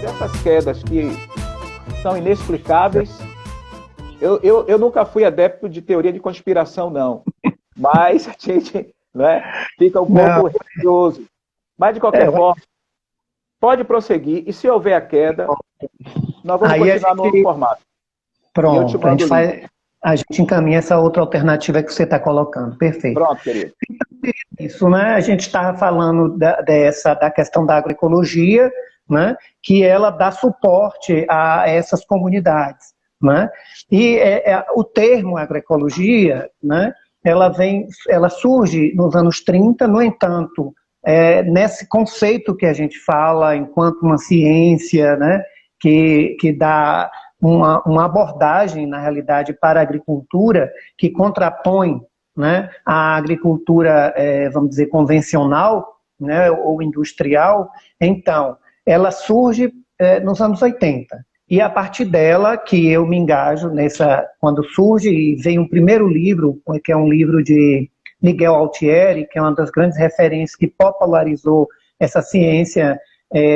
essas quedas que são inexplicáveis. Eu nunca fui adepto de teoria de conspiração, não. Mas a gente, né, fica um pouco receoso. Mas, de qualquer forma, pode prosseguir. E se houver a queda, nós vamos continuar no outro formato. Pronto, a gente encaminha essa outra alternativa que você está colocando. Perfeito. Pronto, querido. Então, isso, né? A gente estava falando da questão da agroecologia, né? Que ela dá suporte a essas comunidades, né? E o termo agroecologia, né? Ela surge nos anos 30, no entanto, nesse conceito que a gente fala enquanto uma ciência, né? Que dá uma abordagem, na realidade, para a agricultura que contrapõe, né, a agricultura, vamos dizer, convencional, né, ou industrial. Então, ela surge nos anos 80. E a partir dela que eu me engajo quando surge e vem um primeiro livro, que é um livro de Miguel Altieri, que é uma das grandes referências que popularizou essa ciência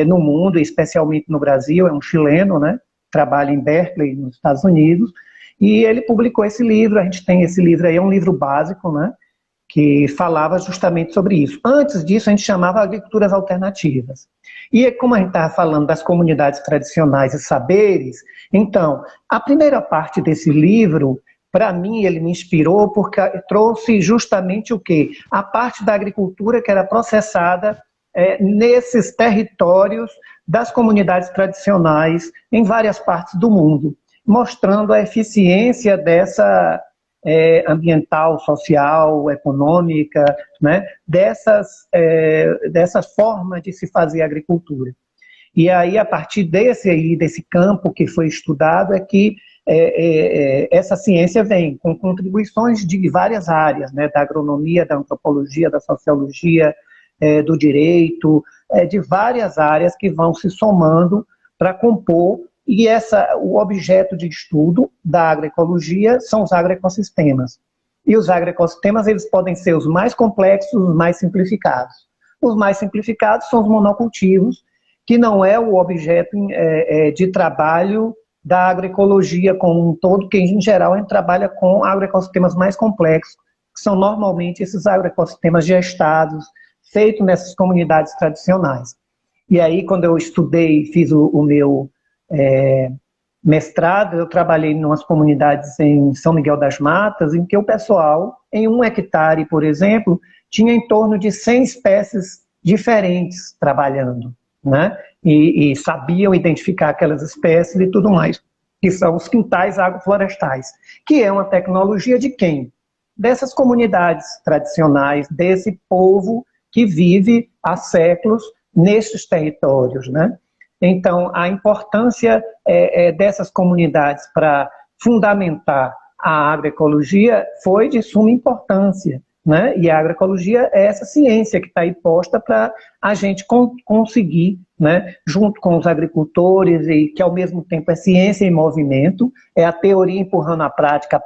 no mundo, especialmente no Brasil, é um chileno, né? Trabalha em Berkeley, nos Estados Unidos, e ele publicou esse livro. A gente tem esse livro aí, é um livro básico, né, que falava justamente sobre isso. Antes disso, a gente chamava agriculturas alternativas. E como a gente estava falando das comunidades tradicionais e saberes, então, a primeira parte desse livro, para mim, ele me inspirou porque trouxe justamente o quê? A parte da agricultura que era processada nesses territórios das comunidades tradicionais em várias partes do mundo, mostrando a eficiência dessa ambiental, social, econômica, né, dessas formas de se fazer agricultura. E aí, a partir desse campo que foi estudado, é que essa ciência vem com contribuições de várias áreas, né, da agronomia, da antropologia, da sociologia, do direito, de várias áreas que vão se somando para compor, e o objeto de estudo da agroecologia são os agroecossistemas. E os agroecossistemas, eles podem ser os mais complexos, os mais simplificados. Os mais simplificados são os monocultivos, que não é o objeto de trabalho da agroecologia como um todo, que em geral a gente trabalha com agroecossistemas mais complexos, que são normalmente esses agroecossistemas gestados, feito nessas comunidades tradicionais. E aí, quando eu estudei, fiz o meu mestrado, eu trabalhei em umas comunidades em São Miguel das Matas, em que o pessoal, em 1 hectare, por exemplo, tinha em torno de 100 espécies diferentes trabalhando, né? E sabiam identificar aquelas espécies e tudo mais, que são os quintais agroflorestais, que é uma tecnologia de quem? Dessas comunidades tradicionais, desse povo que vive há séculos nesses territórios, né? Então, a importância dessas comunidades para fundamentar a agroecologia foi de suma importância, né? E a agroecologia é essa ciência que está aí posta para a gente conseguir, né, junto com os agricultores, e que ao mesmo tempo é ciência em movimento, é a teoria empurrando a prática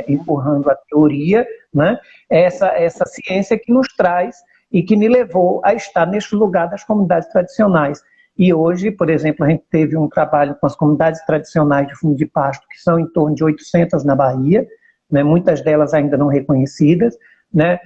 empurrando a teoria, né? Essa ciência que nos traz e que me levou a estar neste lugar das comunidades tradicionais. E hoje, por exemplo, a gente teve um trabalho com as comunidades tradicionais de fundo de pasto, que são em torno de 800 na Bahia, né, muitas delas ainda não reconhecidas, né?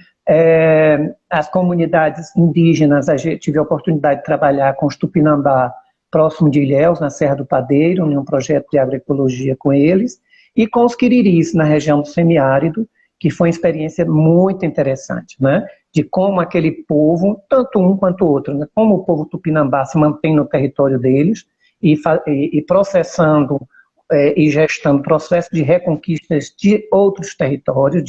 As comunidades indígenas, a gente tive a oportunidade de trabalhar com os Tupinambá, próximo de Ilhéus, na Serra do Padeiro, em um projeto de agroecologia com eles, e com os Quiriris, na região do semiárido, que foi uma experiência muito interessante, né? De como aquele povo, tanto um quanto o outro, né? Como o povo Tupinambá se mantém no território deles e processando e gestando processo de reconquistas de outros territórios,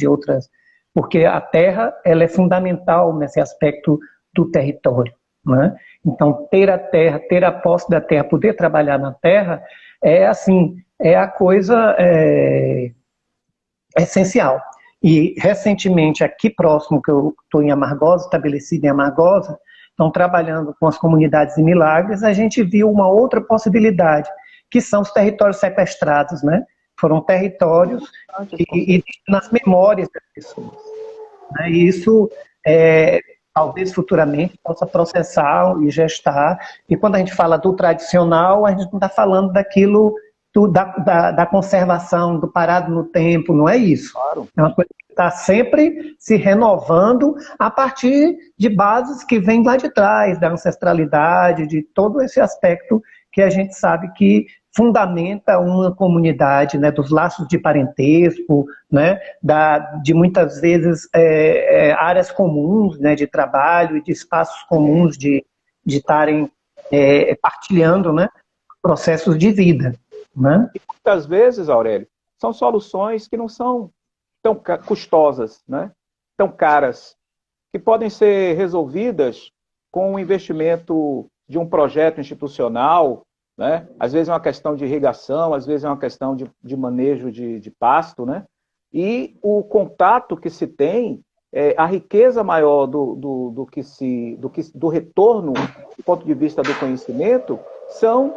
porque a terra ela é fundamental nesse aspecto do território, né? Então, ter a terra, ter a posse da terra, poder trabalhar na terra, é a coisa essencial. E, recentemente, aqui próximo, que eu estou em Amargosa, estabelecido em Amargosa, estão trabalhando com as comunidades de Milagres, a gente viu uma outra possibilidade, que são os territórios sequestrados, né? Foram territórios e nas memórias das pessoas, né? E isso talvez futuramente possa processar e gestar. E quando a gente fala do tradicional, a gente não está falando daquilo da conservação, do parado no tempo, não é isso. Claro. É uma coisa que está sempre se renovando a partir de bases que vêm lá de trás, da ancestralidade, de todo esse aspecto que a gente sabe que fundamenta uma comunidade, né, dos laços de parentesco, né, de muitas vezes áreas comuns, né, de trabalho e de espaços comuns de estarem partilhando, né, processos de vida. Né? E muitas vezes, Aurélio, são soluções que não são tão custosas, né, tão caras, que podem ser resolvidas com o investimento de um projeto institucional, né? Às vezes é uma questão de irrigação, às vezes é uma questão de manejo de pasto, né? E o contato que se tem, a riqueza maior do retorno, do ponto de vista do conhecimento, são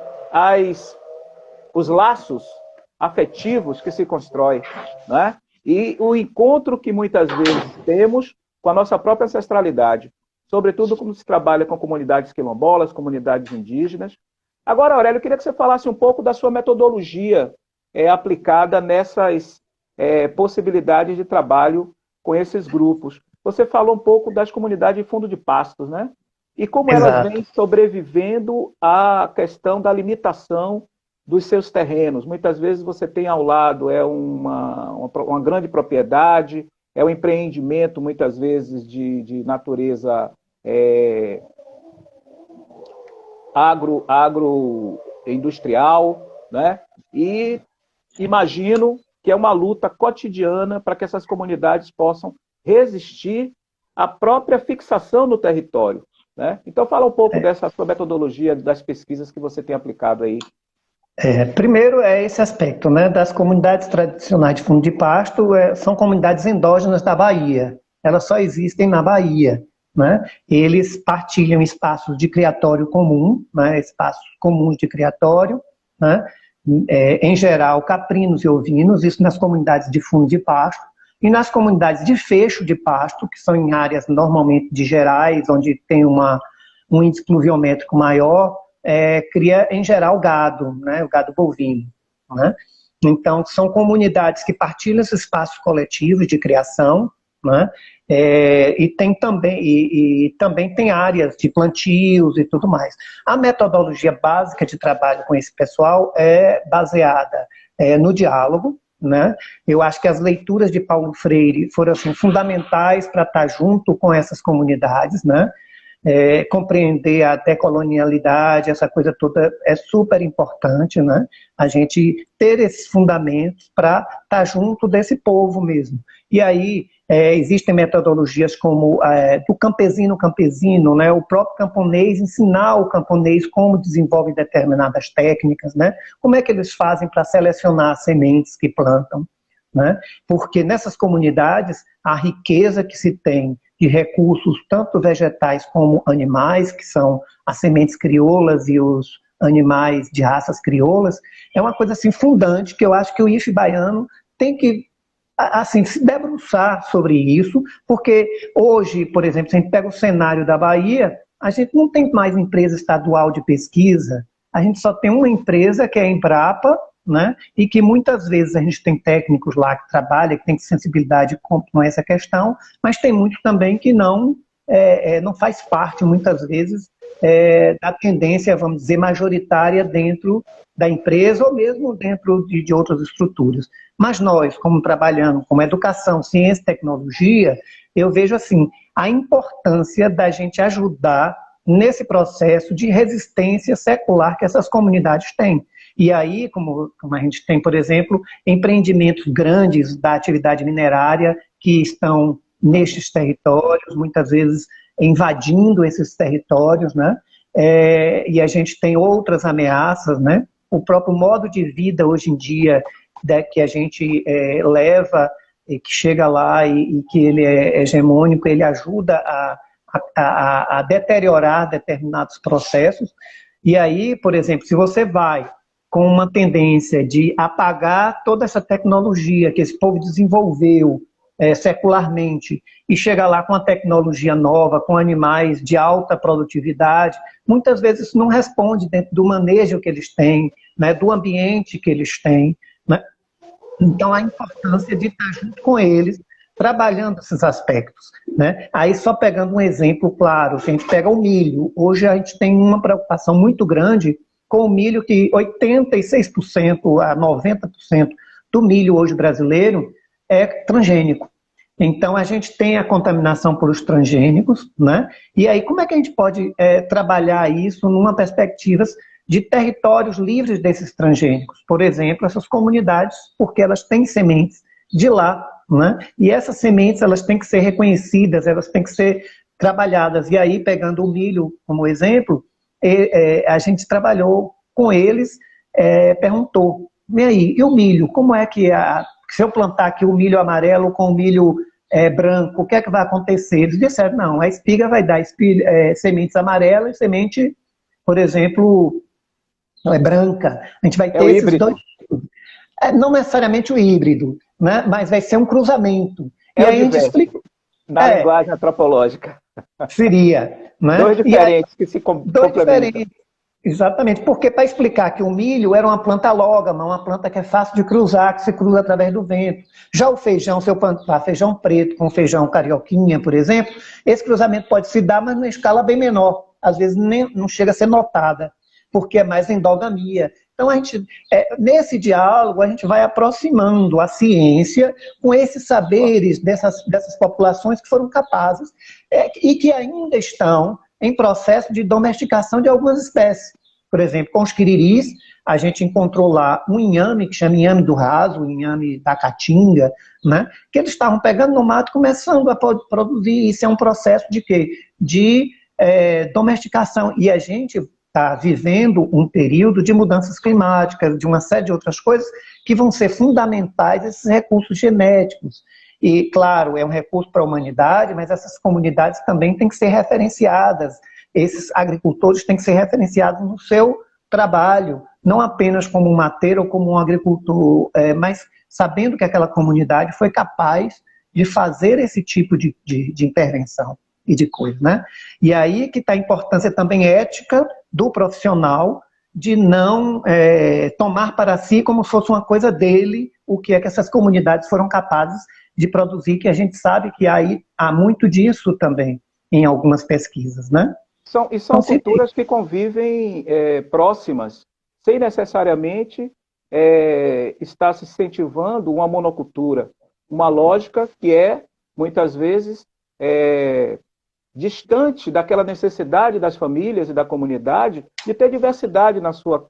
os laços afetivos que se constroem, né? E o encontro que muitas vezes temos com a nossa própria ancestralidade, sobretudo quando se trabalha com comunidades quilombolas, comunidades indígenas. Agora, Aurélio, eu queria que você falasse um pouco da sua metodologia aplicada nessas possibilidades de trabalho com esses grupos. Você falou um pouco das comunidades de fundo de pastos, né? E como Exato. elas vêm sobrevivendo à questão da limitação dos seus terrenos. Muitas vezes você tem ao lado uma grande propriedade, é um empreendimento, muitas vezes, de natureza agroindustrial, né? E imagino que é uma luta cotidiana para que essas comunidades possam resistir à própria fixação no território, né? Então, fala um pouco dessa sua metodologia, das pesquisas que você tem aplicado aí. Primeiro é esse aspecto, né, das comunidades tradicionais de fundo de pasto, são comunidades endógenas da Bahia, elas só existem na Bahia, né? Eles partilham espaços de criatório comum, né, espaços comuns de criatório, né, em geral caprinos e ovinos, isso nas comunidades de fundo de pasto, e nas comunidades de fecho de pasto, que são em áreas normalmente de gerais, onde tem um índice pluviométrico maior, cria, em geral, gado, né, o gado bovino. Né? Então, são comunidades que partilham esses espaços coletivos de criação, né, e também tem áreas de plantios e tudo mais. A metodologia básica de trabalho com esse pessoal é baseada no diálogo, né? Eu acho que as leituras de Paulo Freire foram assim, fundamentais para estar junto com essas comunidades, né? Compreender a decolonialidade, essa coisa toda é super importante, né? A gente ter esses fundamentos para estar junto desse povo mesmo. E aí existem metodologias como do campesino, né? O próprio camponês, ensinar o camponês como desenvolve determinadas técnicas, né? Como é que eles fazem para selecionar as sementes que plantam, né? Porque nessas comunidades a riqueza que se tem de recursos, tanto vegetais como animais, que são as sementes crioulas e os animais de raças crioulas, é uma coisa assim fundante, que eu acho que o IFE baiano tem que assim, se debruçar sobre isso, porque hoje, por exemplo, se a gente pega o cenário da Bahia, a gente não tem mais empresa estadual de pesquisa, a gente só tem uma empresa que é a Embrapa, né? E que muitas vezes a gente tem técnicos lá que trabalham, que tem sensibilidade com essa questão, mas tem muitos também que não faz parte, muitas vezes, da tendência, vamos dizer, majoritária dentro da empresa ou mesmo dentro de outras estruturas. Mas nós, como trabalhamos com educação, ciência e tecnologia, eu vejo assim, a importância da gente ajudar nesse processo de resistência secular que essas comunidades têm. E aí, como a gente tem, por exemplo, empreendimentos grandes da atividade minerária que estão nestes territórios, muitas vezes invadindo esses territórios, né? E a gente tem outras ameaças, né? O próprio modo de vida hoje em dia que a gente leva, e que chega lá e que ele é hegemônico, ele ajuda a deteriorar determinados processos. E aí, por exemplo, se você vai com uma tendência de apagar toda essa tecnologia que esse povo desenvolveu secularmente e chega lá com uma tecnologia nova, com animais de alta produtividade, muitas vezes isso não responde dentro do manejo que eles têm, né, do ambiente que eles têm, né? Então, a importância de estar junto com eles, trabalhando esses aspectos, né? Aí, só pegando um exemplo claro, a gente pega o milho. Hoje, a gente tem uma preocupação muito grande com o milho, que 86% a 90% do milho hoje brasileiro é transgênico. Então, a gente tem a contaminação por os transgênicos, né? E aí, como é que a gente pode trabalhar isso numa perspectiva de territórios livres desses transgênicos? Por exemplo, essas comunidades, porque elas têm sementes de lá, né? E essas sementes, elas têm que ser reconhecidas, elas têm que ser trabalhadas. E aí, pegando o milho como exemplo, a gente trabalhou com eles, perguntou, e aí, e o milho? Como é que, se eu plantar aqui o milho amarelo com o milho branco, o que é que vai acontecer? Eles disseram, não, a espiga vai dar sementes amarelas e semente, por exemplo, branca. A gente vai ter esses híbrido. dois tipos. Não necessariamente o híbrido, né? Mas vai ser um cruzamento. E aí a gente explica. Na linguagem antropológica. Seria. Né? Dois diferentes que se complementam. Diferentes. Exatamente, porque para explicar que o milho era uma planta alógama, uma planta que é fácil de cruzar, que se cruza através do vento. Já o feijão, se eu plantar feijão preto com feijão carioquinha, por exemplo, esse cruzamento pode se dar, mas numa escala bem menor. Às vezes nem, não chega a ser notada, porque é mais endogamia. Então, nesse diálogo, a gente vai aproximando a ciência com esses saberes dessas populações que foram capazes e que ainda estão em processo de domesticação de algumas espécies. Por exemplo, com os quiriris, a gente encontrou lá um inhame, que chama inhame do raso, inhame da caatinga, né? Que eles estavam pegando no mato e começando a produzir. Isso é um processo de quê? De domesticação. E a gente está vivendo um período de mudanças climáticas, de uma série de outras coisas que vão ser fundamentais, esses recursos genéticos. E, claro, é um recurso para a humanidade, mas essas comunidades também têm que ser referenciadas. Esses agricultores têm que ser referenciados no seu trabalho, não apenas como um mateiro ou como um agricultor, mas sabendo que aquela comunidade foi capaz de fazer esse tipo de intervenção e de coisa, né? E aí que está a importância também ética do profissional de não tomar para si como se fosse uma coisa dele o que é que essas comunidades foram capazes de produzir, que a gente sabe que há muito disso também em algumas pesquisas, né? São culturas que convivem próximas, sem necessariamente estar se incentivando uma monocultura, uma lógica que muitas vezes, distante daquela necessidade das famílias e da comunidade de ter diversidade na sua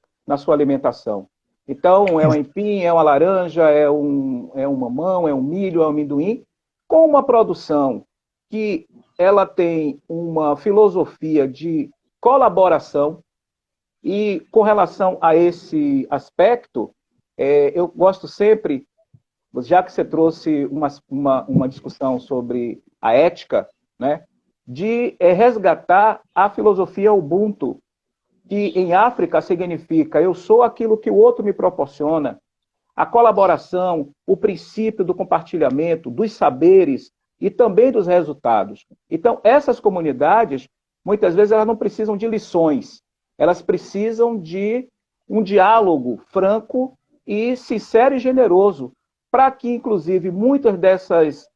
alimentação. Então, é um aipim, é uma laranja, é um mamão, é um milho, é um amendoim, com uma produção que ela tem uma filosofia de colaboração. E com relação a esse aspecto, eu gosto sempre, já que você trouxe uma discussão sobre a ética, né, de resgatar a filosofia Ubuntu, que em África significa eu sou aquilo que o outro me proporciona, a colaboração, o princípio do compartilhamento, dos saberes e também dos resultados. Então, essas comunidades, muitas vezes, elas não precisam de lições, elas precisam de um diálogo franco e sincero e generoso, para que, inclusive, muitas dessas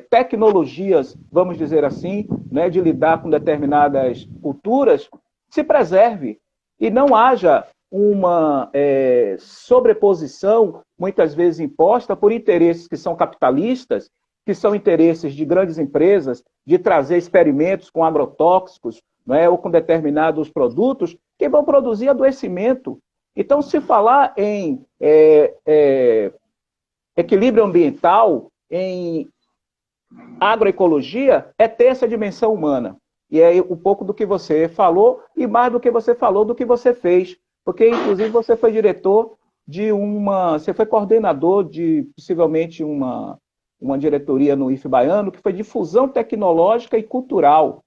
tecnologias, vamos dizer assim, né, de lidar com determinadas culturas, se preserve e não haja uma sobreposição, muitas vezes imposta por interesses que são capitalistas, que são interesses de grandes empresas, de trazer experimentos com agrotóxicos, né, ou com determinados produtos que vão produzir adoecimento. Então, se falar em equilíbrio ambiental, em agroecologia, é ter essa dimensão humana. E é um pouco do que você falou, e mais do que você falou, do que você fez. Porque, inclusive, você foi diretor você foi coordenador de, possivelmente, uma diretoria no IFE Baiano, que foi difusão tecnológica e cultural.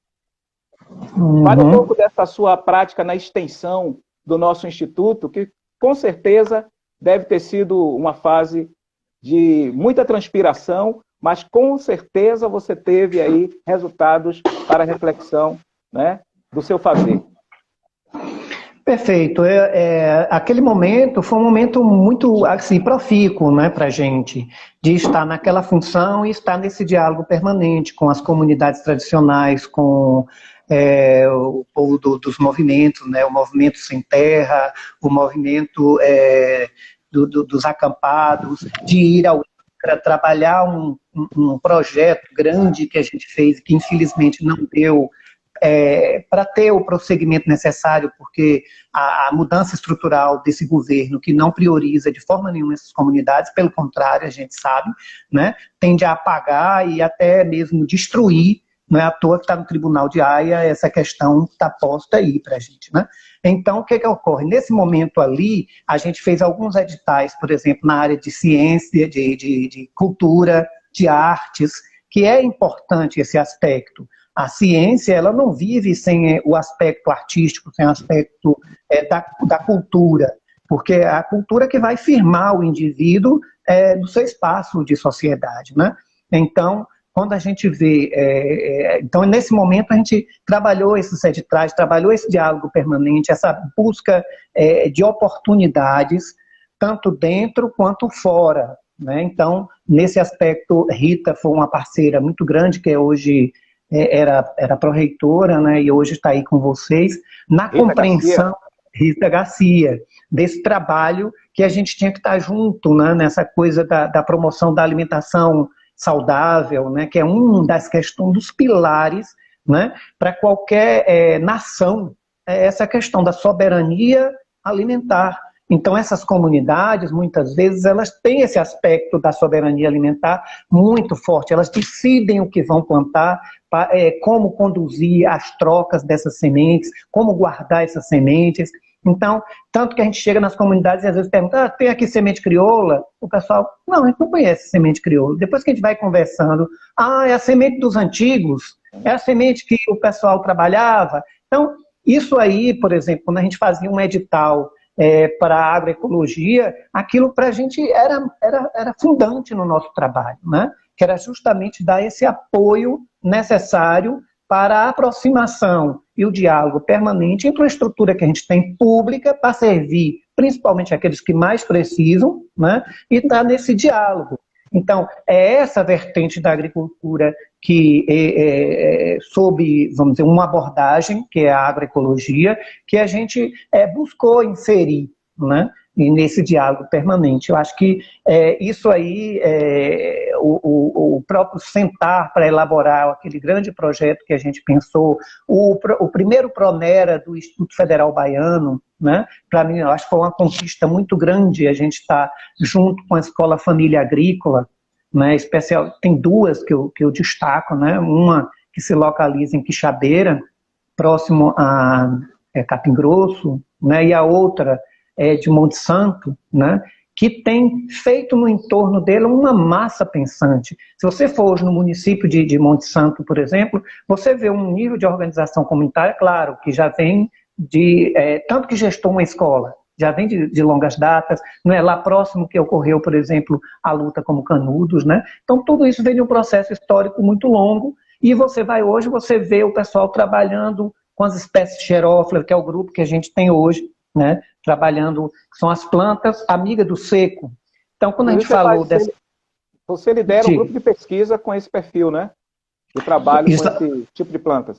Fale um pouco dessa sua prática na extensão do nosso instituto, que, com certeza, deve ter sido uma fase de muita transpiração, mas com certeza você teve aí resultados para reflexão, né, do seu fazer. Perfeito. Aquele momento foi um momento muito assim, profícuo, né, para a gente, de estar naquela função e estar nesse diálogo permanente com as comunidades tradicionais, com o povo dos movimentos, né, o movimento sem terra, o movimento dos acampados, de ir ao INCRA, trabalhar um projeto grande que a gente fez, que infelizmente não deu para ter o prosseguimento necessário, porque a mudança estrutural desse governo, que não prioriza de forma nenhuma essas comunidades, pelo contrário, a gente sabe, né, tende a apagar e até mesmo destruir. Não é à toa que está no Tribunal de Haia, essa questão está posta aí para a gente, né? Então, o que ocorre? Nesse momento ali, a gente fez alguns editais, por exemplo, na área de ciência, de cultura, de artes, que é importante esse aspecto. A ciência, ela não vive sem o aspecto artístico, sem o aspecto da cultura, porque é a cultura que vai firmar o indivíduo no seu espaço de sociedade, né? Então, quando a gente vê... então, nesse momento, a gente trabalhou esses editais, trabalhou esse diálogo permanente, essa busca de oportunidades, tanto dentro quanto fora, né? Então, nesse aspecto, Rita foi uma parceira muito grande, que hoje era pró-reitora, né? E hoje está aí com vocês, na compreensão, Rita Garcia, desse trabalho que a gente tinha que estar junto, né? Nessa coisa da promoção da alimentação saudável, né, que é das questões dos pilares, né, para qualquer nação, essa questão da soberania alimentar. Então, essas comunidades, muitas vezes, elas têm esse aspecto da soberania alimentar muito forte, elas decidem o que vão plantar, como conduzir as trocas dessas sementes, como guardar essas sementes. Então, tanto que a gente chega nas comunidades e às vezes pergunta, tem aqui semente crioula? O pessoal, não, a gente não conhece semente crioula. Depois que a gente vai conversando, é a semente dos antigos, é a semente que o pessoal trabalhava. Então, isso aí, por exemplo, quando a gente fazia um edital para a agroecologia, aquilo para a gente era fundante no nosso trabalho, né? Que era justamente dar esse apoio necessário para a aproximação e o diálogo permanente entre uma estrutura que a gente tem pública para servir principalmente aqueles que mais precisam, né, e estar nesse diálogo. Então, é essa vertente da agricultura que, sob, vamos dizer, uma abordagem, que é a agroecologia, que a gente buscou inserir, né, e nesse diálogo permanente. Eu acho que isso aí, o próprio sentar para elaborar aquele grande projeto que a gente pensou, o primeiro Pronera do Instituto Federal Baiano, né, para mim, eu acho que foi uma conquista muito grande a gente estar junto com a Escola Família Agrícola, né, especial, tem duas que eu destaco, né, uma que se localiza em Quixabeira, próximo a Capim Grosso, né, e a outra de Monte Santo, né, que tem feito no entorno dele uma massa pensante. Se você for hoje no município de Monte Santo, por exemplo, você vê um nível de organização comunitária, claro, que já vem tanto que gestou uma escola, já vem de longas datas, não é lá próximo que ocorreu, por exemplo, a luta como Canudos, né? Então tudo isso vem de um processo histórico muito longo, e você vai hoje, você vê o pessoal trabalhando com as espécies xerófilas, que é o grupo que a gente tem hoje, né? Trabalhando, são as plantas amigas do seco. Então, quando a gente falou dessa... Você lidera um grupo de pesquisa com esse perfil, né? De trabalho com esse tipo de plantas.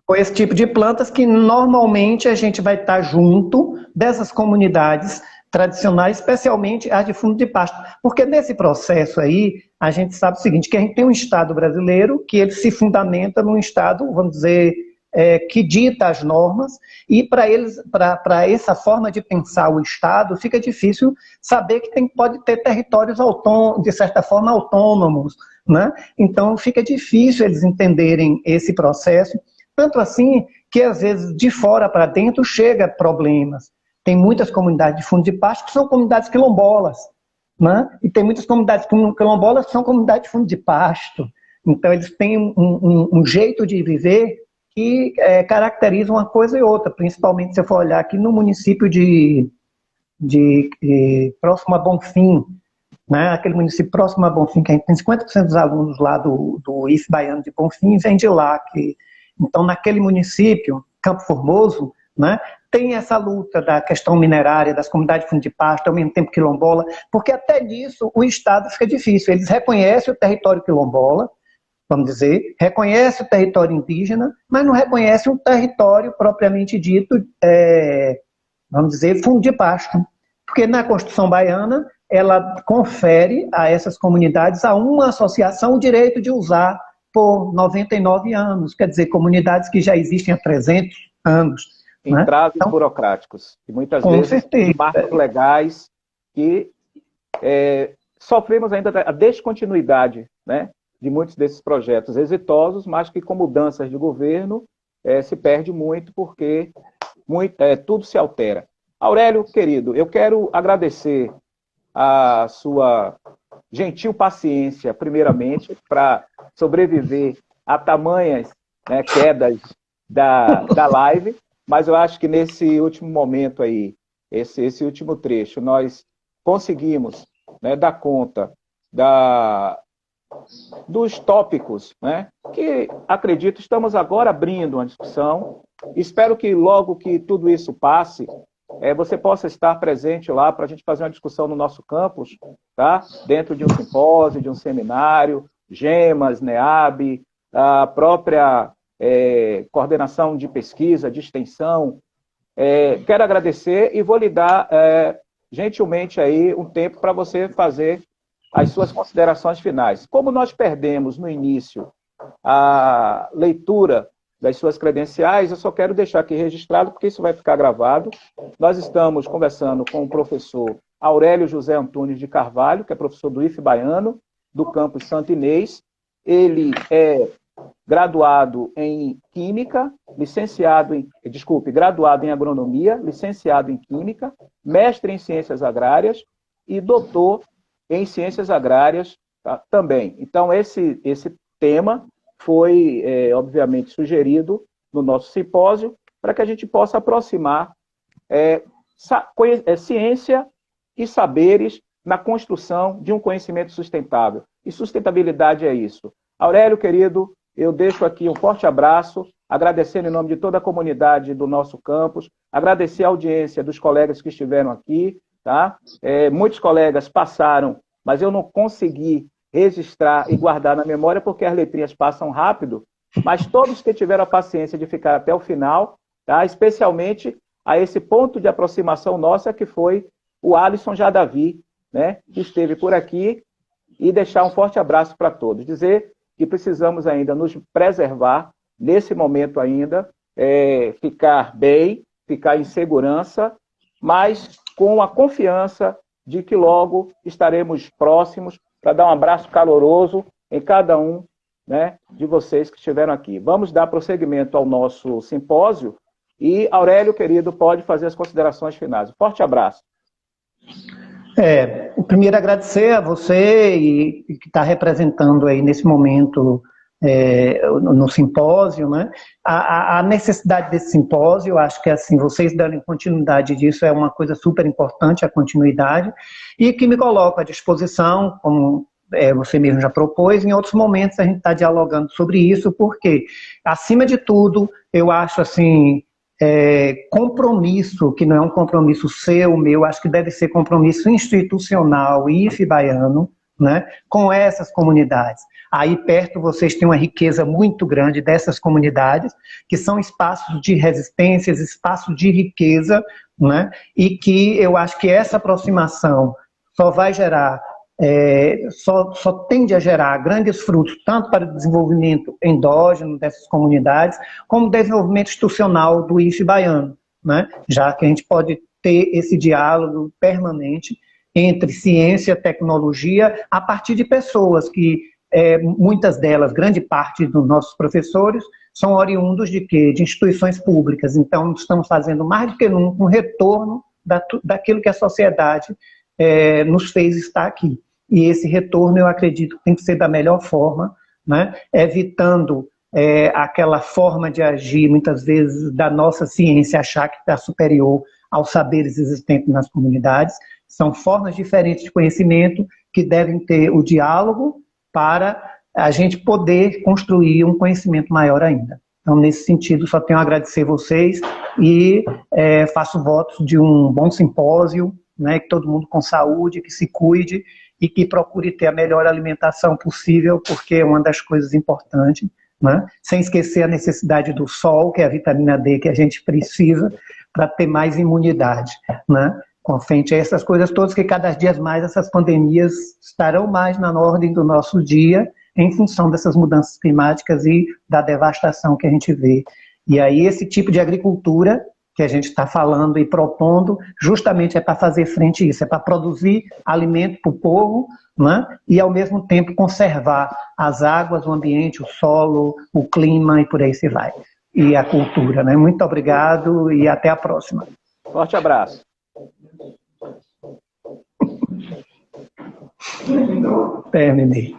Com esse tipo de plantas que normalmente a gente vai estar junto dessas comunidades tradicionais, especialmente as de fundo de pasto. Porque nesse processo aí, a gente sabe o seguinte, que a gente tem um Estado brasileiro que ele se fundamenta num Estado, vamos dizer, que dita as normas, e para essa forma de pensar o Estado, fica difícil saber que pode ter territórios de certa forma autônomos, né? Então fica difícil eles entenderem esse processo, tanto assim que às vezes de fora para dentro chega problemas. Tem muitas comunidades de fundo de pasto que são comunidades quilombolas, né? E tem muitas comunidades quilombolas que são comunidades de fundo de pasto. Então eles têm um jeito de viver que caracteriza uma coisa e outra, principalmente se eu for olhar aqui no município próximo a Bonfim, né? Aquele município próximo a Bonfim, que a gente tem 50% dos alunos lá do IF Baiano de Bonfim, vem de lá. Então, naquele município, Campo Formoso, né, tem essa luta da questão minerária, das comunidades de fundo de pasto, ao mesmo tempo quilombola, porque até nisso o Estado fica difícil. Eles reconhecem o território quilombola, vamos dizer, reconhecem o território indígena, mas não reconhecem o território propriamente dito, vamos dizer, fundo de pasto. Porque na Constituição Baiana, ela confere a essas comunidades, a uma associação, o direito de usar por 99 anos, quer dizer, comunidades que já existem há 300 anos. Entraves então, burocráticos, e muitas vezes marcos legais que sofremos ainda a descontinuidade, né, de muitos desses projetos exitosos, mas que com mudanças de governo se perde muito, porque tudo se altera. Aurélio, querido, eu quero agradecer a sua gentil paciência, primeiramente, para sobreviver a tamanhas, né, quedas da live, mas eu acho que nesse último momento aí, esse último trecho, nós conseguimos, né, dar conta dos tópicos, né, que, acredito, estamos agora abrindo uma discussão. Espero que logo que tudo isso passe, você possa estar presente lá para a gente fazer uma discussão no nosso campus, tá? Dentro de um simpósio, de um seminário, GEMAS, NEAB, a própria coordenação de pesquisa, de extensão. Quero agradecer e vou lhe dar gentilmente aí um tempo para você fazer as suas considerações finais. Como nós perdemos no início a leitura das suas credenciais, eu só quero deixar aqui registrado, porque isso vai ficar gravado. Nós estamos conversando com o professor Aurélio José Antunes de Carvalho, que é professor do IF Baiano, do campus Santo Inês. Ele é graduado em Química, graduado em Agronomia, licenciado em Química, mestre em Ciências Agrárias e doutor em Ciências Agrárias, tá, também. Então, esse tema foi, obviamente, sugerido no nosso simpósio para que a gente possa aproximar ciência e saberes na construção de um conhecimento sustentável. E sustentabilidade é isso. Aurélio, querido, eu deixo aqui um forte abraço, agradecendo em nome de toda a comunidade do nosso campus, agradecer a audiência dos colegas que estiveram aqui, tá? Muitos colegas passaram, mas eu não consegui registrar e guardar na memória, porque as letrinhas passam rápido, mas todos que tiveram a paciência de ficar até o final, tá? Especialmente a esse ponto de aproximação nossa, que foi o Alisson Jadavi, né? Que esteve por aqui, e deixar um forte abraço para todos. Dizer que precisamos ainda nos preservar, nesse momento ainda, ficar bem, ficar em segurança, mas com a confiança de que logo estaremos próximos para dar um abraço caloroso em cada um, né, de vocês que estiveram aqui. Vamos dar prosseguimento ao nosso simpósio e, Aurélio, querido, pode fazer as considerações finais. Forte abraço. Primeiro agradecer a você e que está representando aí nesse momento no simpósio, né? A necessidade desse simpósio, acho que assim, vocês darem continuidade disso é uma coisa super importante, a continuidade, e que me coloco à disposição, como você mesmo já propôs, em outros momentos a gente está dialogando sobre isso, porque, acima de tudo, eu acho assim, compromisso, que não é um compromisso seu, meu, acho que deve ser compromisso institucional, IF Baiano, né, com essas comunidades. Aí perto vocês têm uma riqueza muito grande dessas comunidades, que são espaços de resistências, espaços de riqueza, né, e que eu acho que essa aproximação só vai gerar, só tende a gerar grandes frutos, tanto para o desenvolvimento endógeno dessas comunidades, como o desenvolvimento institucional do IF Baiano, né, já que a gente pode ter esse diálogo permanente entre ciência e tecnologia, a partir de pessoas que, muitas delas, grande parte dos nossos professores, são oriundos de quê? De instituições públicas. Então, estamos fazendo mais do que nunca um retorno daquilo que a sociedade nos fez estar aqui. E esse retorno, eu acredito, tem que ser da melhor forma, né? Evitando aquela forma de agir, muitas vezes, da nossa ciência, achar que está superior aos saberes existentes nas comunidades. São formas diferentes de conhecimento que devem ter o diálogo para a gente poder construir um conhecimento maior ainda. Então, nesse sentido, só tenho a agradecer vocês e faço votos de um bom simpósio, né, que todo mundo com saúde, que se cuide e que procure ter a melhor alimentação possível, porque é uma das coisas importantes, né? Sem esquecer a necessidade do sol, que é a vitamina D que a gente precisa para ter mais imunidade, né? Com frente a essas coisas todas, que cada dia mais essas pandemias estarão mais na ordem do nosso dia, em função dessas mudanças climáticas e da devastação que a gente vê. E aí esse tipo de agricultura que a gente está falando e propondo, justamente é para fazer frente a isso, é para produzir alimento para o povo, né? E ao mesmo tempo conservar as águas, o ambiente, o solo, o clima e por aí se vai. E a cultura, né? Muito obrigado e até a próxima. Forte abraço. Terminei.